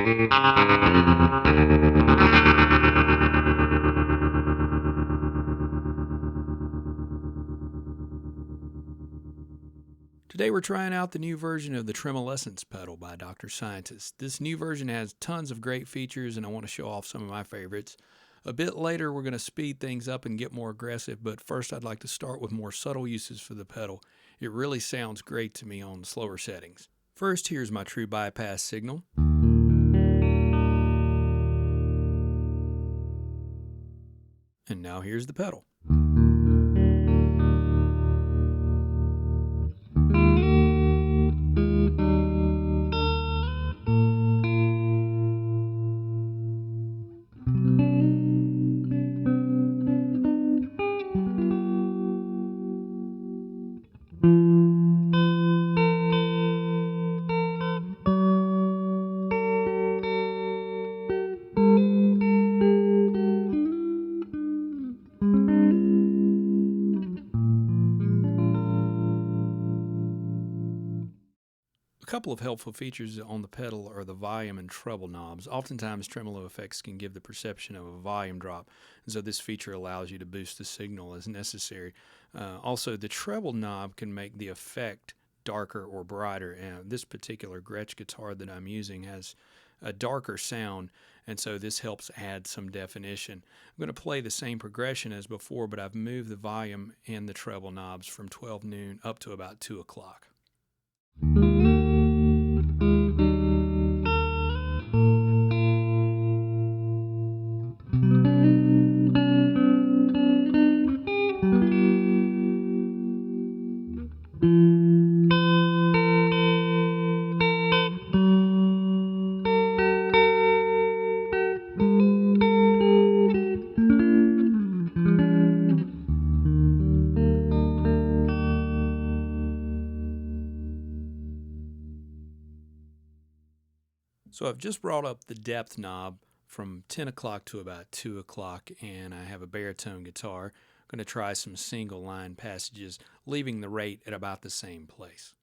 Today we're trying out the new version of the Tremolessence pedal by Dr. Scientist. This new version has tons of great features and I want to show off some of my favorites. A bit later we're going to speed things up and get more aggressive, but first I'd like to start with more subtle uses for the pedal. It really sounds great to me on slower settings. First, here's my true bypass signal. And now here's the pedal. A couple of helpful features on the pedal are the volume and treble knobs. Oftentimes tremolo effects can give the perception of a volume drop, and so this feature allows you to boost the signal as necessary. Also, the treble knob can make the effect darker or brighter, and this particular Gretsch guitar that I'm using has a darker sound, and so this helps add some definition. I'm going to play the same progression as before, but I've moved the volume and the treble knobs from 12 noon up to about 2 o'clock. So I've just brought up the depth knob from 10 o'clock to about 2 o'clock, and I have a baritone guitar. I'm going to try some single line passages, leaving the rate at about the same place.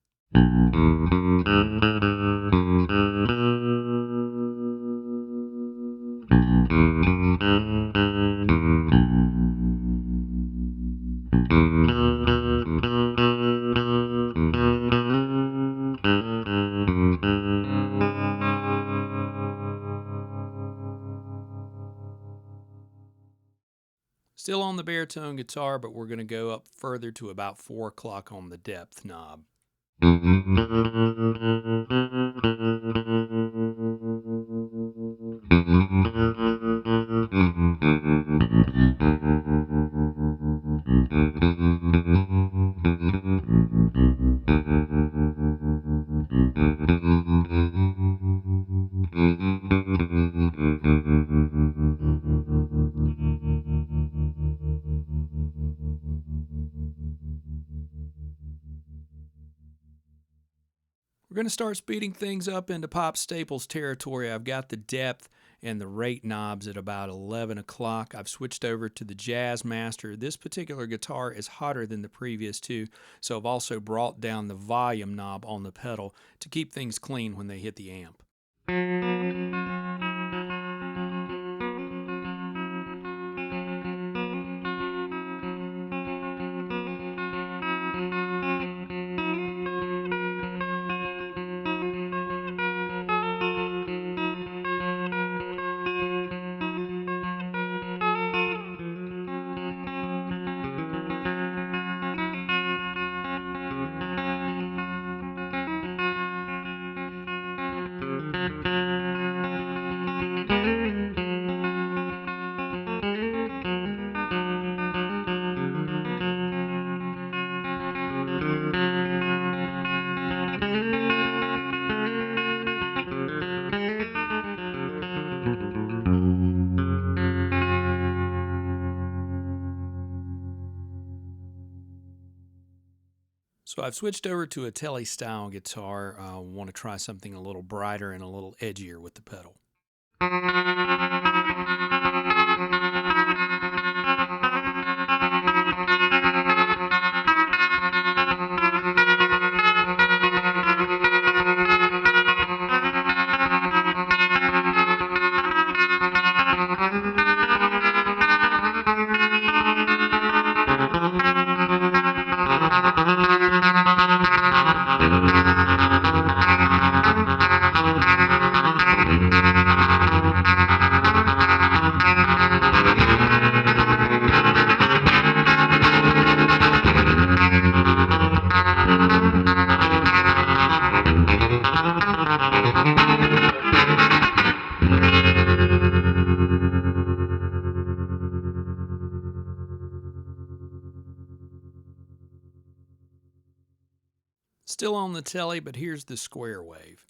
Still on the baritone guitar, but we're going to go up further to about 4 o'clock on the depth knob. We're going to start speeding things up into Pop Staples territory. I've got the depth and the rate knobs at about 11 o'clock. I've switched over to the Jazzmaster. This particular guitar is hotter than the previous two, so I've also brought down the volume knob on the pedal to keep things clean when they hit the amp. So I've switched over to a Tele style guitar. I want to try something a little brighter and a little edgier with the pedal. Still on the Tele, but here's the square wave.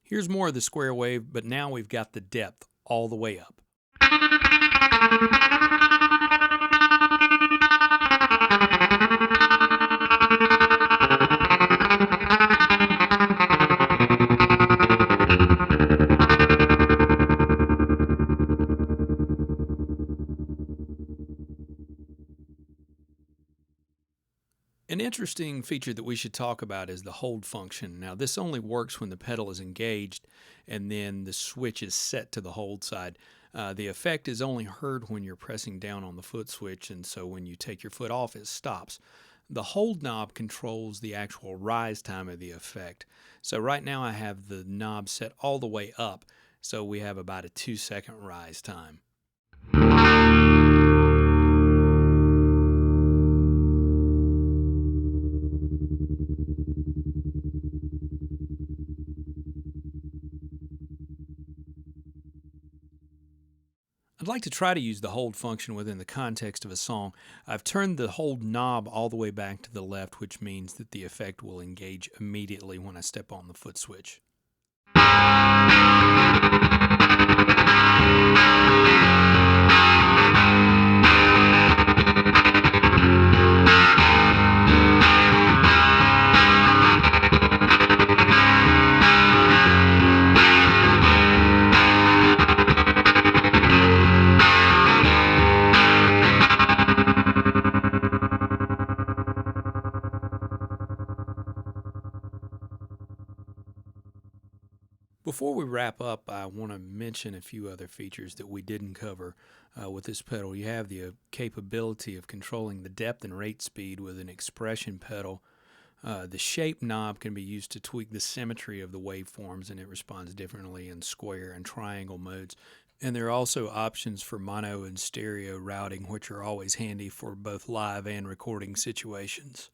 Here's more of the square wave, but now we've got the depth all the way up. An interesting feature that we should talk about is the hold function. Now, this only works when the pedal is engaged and then the switch is set to the hold side. The effect is only heard when you're pressing down on the foot switch, and so when you take your foot off, it stops. The hold knob controls the actual rise time of the effect. So right now I have the knob set all the way up, so we have about a 2-second rise time. I'd like to try to use the hold function within the context of a song. I've turned the hold knob all the way back to the left, which means that the effect will engage immediately when I step on the foot switch. Before we wrap up, I want to mention a few other features that we didn't cover with this pedal. You have the capability of controlling the depth and rate speed with an expression pedal. The shape knob can be used to tweak the symmetry of the waveforms, and it responds differently in square and triangle modes. And there are also options for mono and stereo routing, which are always handy for both live and recording situations.